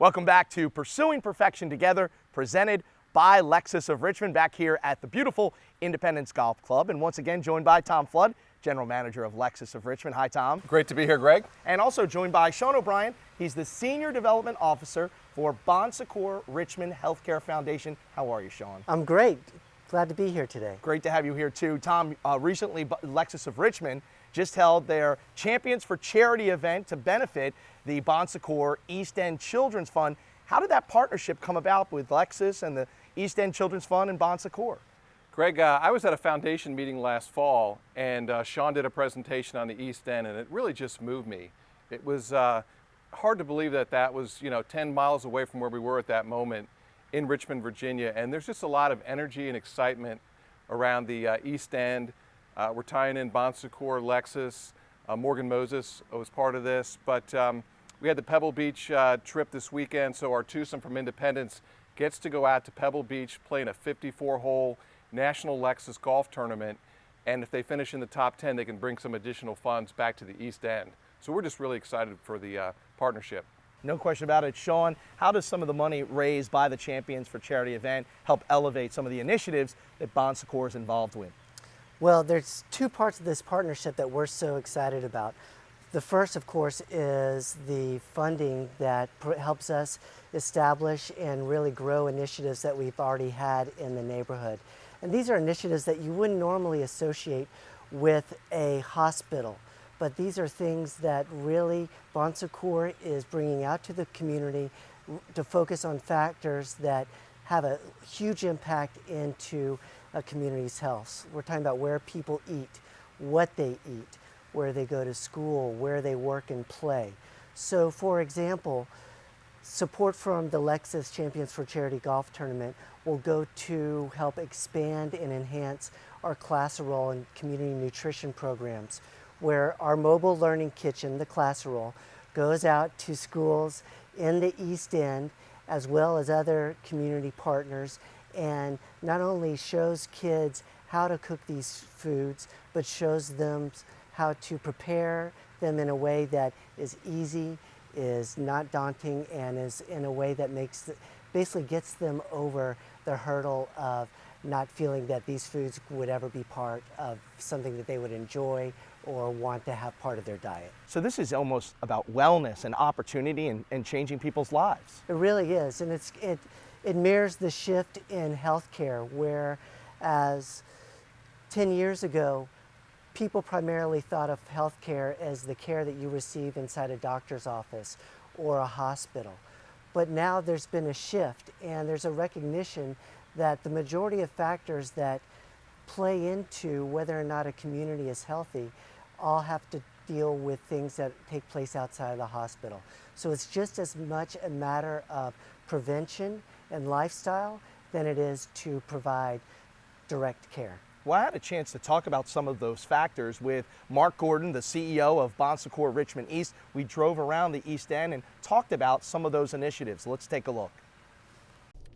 Welcome back to Pursuing Perfection Together, presented by Lexus of Richmond, back here at the beautiful Independence Golf Club. And once again, joined by Tom Flood, General Manager of Lexus of Richmond. Hi, Tom. Great to be here, Greg. And also joined by Sean O'Brien. He's the Senior Development Officer for Bon Secours Richmond Healthcare Foundation. How are you, Sean? I'm great. Glad to be here today. Great to have you here, too. Tom, recently Lexus of Richmond just held their Champions for Charity event to benefit the Bon Secours East End Children's Fund. How did that partnership come about with Lexus and the East End Children's Fund and Bon Secours? Greg, I was at a foundation meeting last fall, and Sean did a presentation on the East End, and it really just moved me. It was hard to believe that that was, 10 miles away from where we were at that moment in Richmond, Virginia, and there's just a lot of energy and excitement around the East End. We're tying in Bon Secours, Lexus, Morgan Moses was part of this, but we had the Pebble Beach trip this weekend, so our twosome from Independence gets to go out to Pebble Beach, play in a 54-hole National Lexus golf tournament, and if they finish in the top 10, they can bring some additional funds back to the East End. So we're just really excited for the partnership. No question about it. Sean, how does some of the money raised by the Champions for Charity event help elevate some of the initiatives that Bon Secours is involved with? Well, there's two parts of this partnership that we're so excited about. The first, of course, is the funding that helps us establish and really grow initiatives that we've already had in the neighborhood. And these are initiatives that you wouldn't normally associate with a hospital, but these are things that really Bon Secours is bringing out to the community to focus on factors that have a huge impact into a community's health. We're talking about where people eat, what they eat, where they go to school, where they work and play. So, for example, support from the Lexus Champions for Charity golf tournament will go to help expand and enhance our casserole and community nutrition programs, where our mobile learning kitchen, the casserole, goes out to schools in the East End as well as other community partners, and not only shows kids how to cook these foods, but shows them how to prepare them in a way that is easy, is not daunting, and is in a way that basically gets them over the hurdle of not feeling that these foods would ever be part of something that they would enjoy or want to have part of their diet. So this is almost about wellness and opportunity and changing people's lives. It really is, and it mirrors the shift in healthcare, whereas 10 years ago, people primarily thought of healthcare as the care that you receive inside a doctor's office or a hospital. But now there's been a shift, and there's a recognition that the majority of factors that play into whether or not a community is healthy all have to deal with things that take place outside of the hospital. So it's just as much a matter of prevention and lifestyle than it is to provide direct care. Well, I had a chance to talk about some of those factors with Mark Gordon, the CEO of Bon Secours Richmond East. We drove around the East End and talked about some of those initiatives. Let's take a look.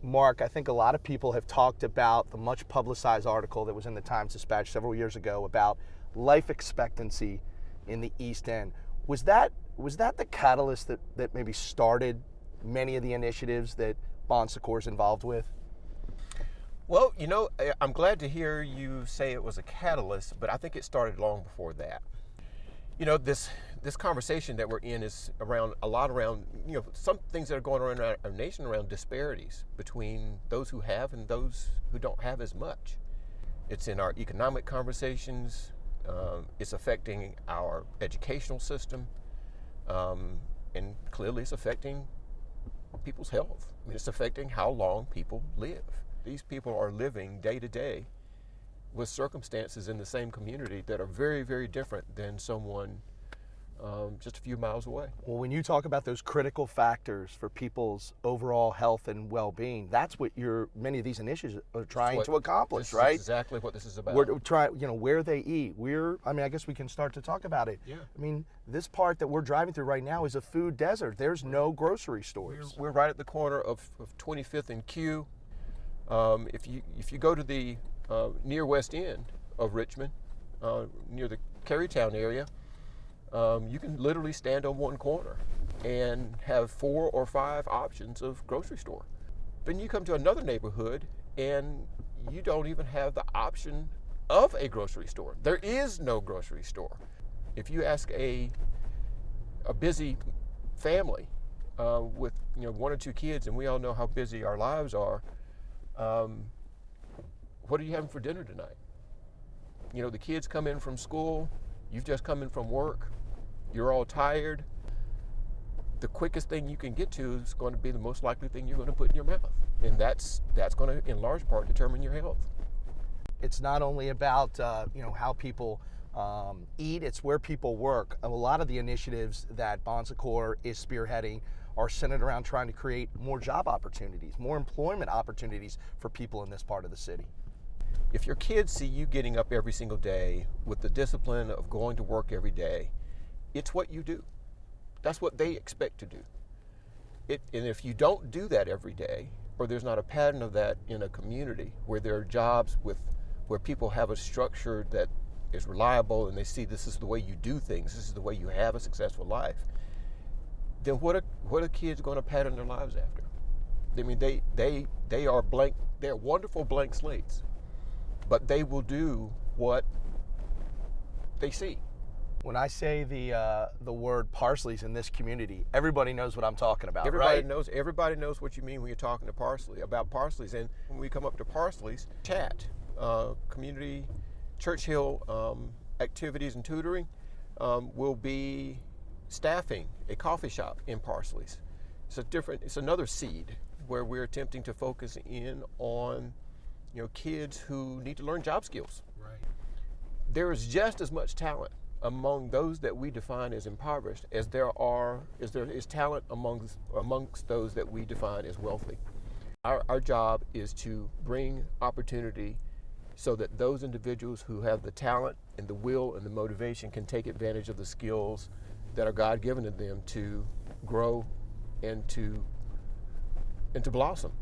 Mark, I think a lot of people have talked about the much publicized article that was in the Times-Dispatch several years ago about life expectancy in the East End. Was that the catalyst that maybe started many of the initiatives that Bon Secours is involved with? Well, I'm glad to hear you say it was a catalyst, but I think it started long before that. This conversation that we're in is around some things that are going on in our nation around disparities between those who have and those who don't have as much. It's in our economic conversations. It's affecting our educational system, and clearly it's affecting people's health. It's affecting how long people live. These people are living day to day with circumstances in the same community that are very, very different than someone just a few miles away. Well, when you talk about those critical factors for people's overall health and well-being, that's what many of these initiatives are trying to accomplish, right? That's exactly what this is about. We're trying, where they eat. I guess we can start to talk about it. Yeah. I mean, this part that we're driving through right now is a food desert. There's no grocery stores. We're right at the corner of 25th and Q. If you go to the near west end of Richmond, near the Carytown area, you can literally stand on one corner and have 4 or 5 options of grocery store. Then you come to another neighborhood and you don't even have the option of a grocery store. There is no grocery store. If you ask a busy family with 1 or 2 kids, and we all know how busy our lives are, what are you having for dinner tonight? The kids come in from school, you've just come in from work, you're all tired. The quickest thing you can get to is going to be the most likely thing you're going to put in your mouth. And that's going to, in large part, determine your health. It's not only about how people eat, it's where people work. A lot of the initiatives that Bon Secours is spearheading are centered around trying to create more job opportunities, more employment opportunities for people in this part of the city. If your kids see you getting up every single day with the discipline of going to work every day, it's what you do. That's what they expect to do. And if you don't do that every day, or there's not a pattern of that in a community where there are jobs where people have a structure that is reliable and they see this is the way you do things, this is the way you have a successful life, then what are kids going to pattern their lives after? I mean, they are blank. They're wonderful blank slates, but they will do what they see. When I say the word Parsley's in this community, everybody knows what I'm talking about, Everybody right? Everybody knows what you mean when you're talking to about Parsley's. And when we come up to Parsley's, chat, community, Churchill activities and tutoring will be staffing a coffee shop in Parsley's. It's another seed where we're attempting to focus in on kids who need to learn job skills. Right. There is just as much talent among those that we define as impoverished as there is talent amongst those that we define as wealthy. Our job is to bring opportunity so that those individuals who have the talent and the will and the motivation can take advantage of the skills that are God-given to them to grow and to blossom.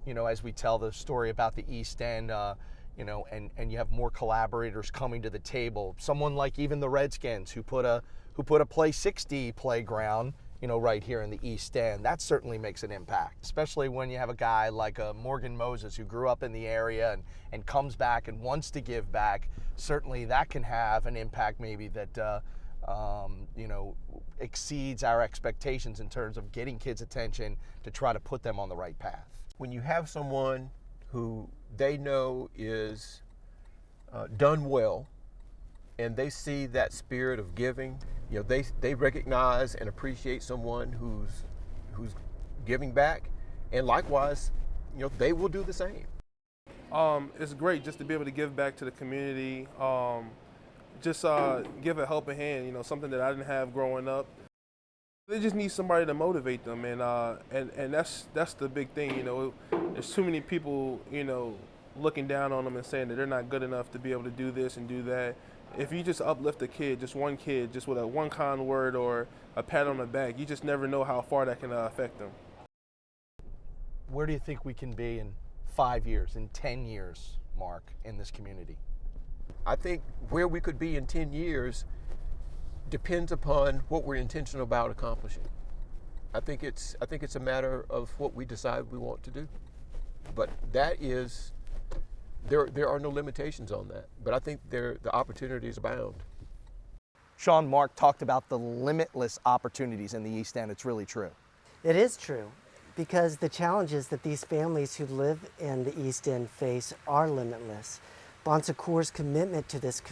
As we tell the story about the East End, and you have more collaborators coming to the table. Someone like even the Redskins who put a Play 60 playground, right here in the East End. That certainly makes an impact, especially when you have a guy like Morgan Moses who grew up in the area and comes back and wants to give back. Certainly that can have an impact maybe that exceeds our expectations in terms of getting kids' attention to try to put them on the right path. When you have someone who they know is done well, and they see that spirit of giving, they recognize and appreciate someone who's giving back, and likewise, they will do the same. It's great just to be able to give back to the community, just give a helping hand, something that I didn't have growing up. They just need somebody to motivate them, and that's the big thing. There's too many people, looking down on them and saying that they're not good enough to be able to do this and do that. If you just uplift a kid, just one kid, just with one kind word or a pat on the back, you just never know how far that can affect them. Where do you think we can be in 5 years, in 10 years, Mark, in this community? I think where we could be in 10 years depends upon what we're intentional about accomplishing. I think it's a matter of what we decide we want to do. But that is, there are no limitations on that. But I think the opportunities abound. Sean, Mark talked about the limitless opportunities in the East End. It's really true. It is true, because the challenges that these families who live in the East End face are limitless. Bon Secours' commitment to this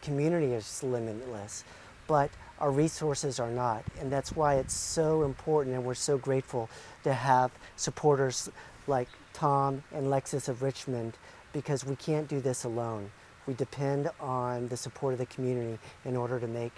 community is limitless, but our resources are not. And that's why it's so important, and we're so grateful to have supporters like Tom and Lexus of Richmond, because we can't do this alone. We depend on the support of the community in order to make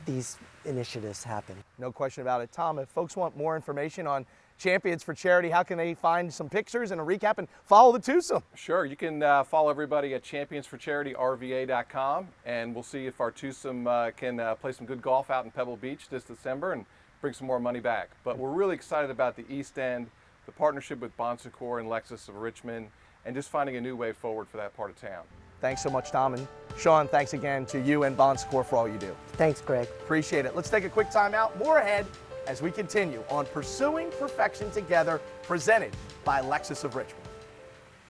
these initiatives happen. No question about it. Tom, if folks want more information on Champions for Charity, how can they find some pictures and a recap and follow the twosome? Sure, you can follow everybody at championsforcharityrva.com, and we'll see if our twosome can play some good golf out in Pebble Beach this December and bring some more money back. But we're really excited about the East End, the partnership with Bon Secours and Lexus of Richmond, and just finding a new way forward for that part of town. Thanks so much, Tom. And Sean, thanks again to you and Bon Secours for all you do. Thanks, Greg. Appreciate it. Let's take a quick time out. More ahead as we continue on Pursuing Perfection Together, presented by Lexus of Richmond.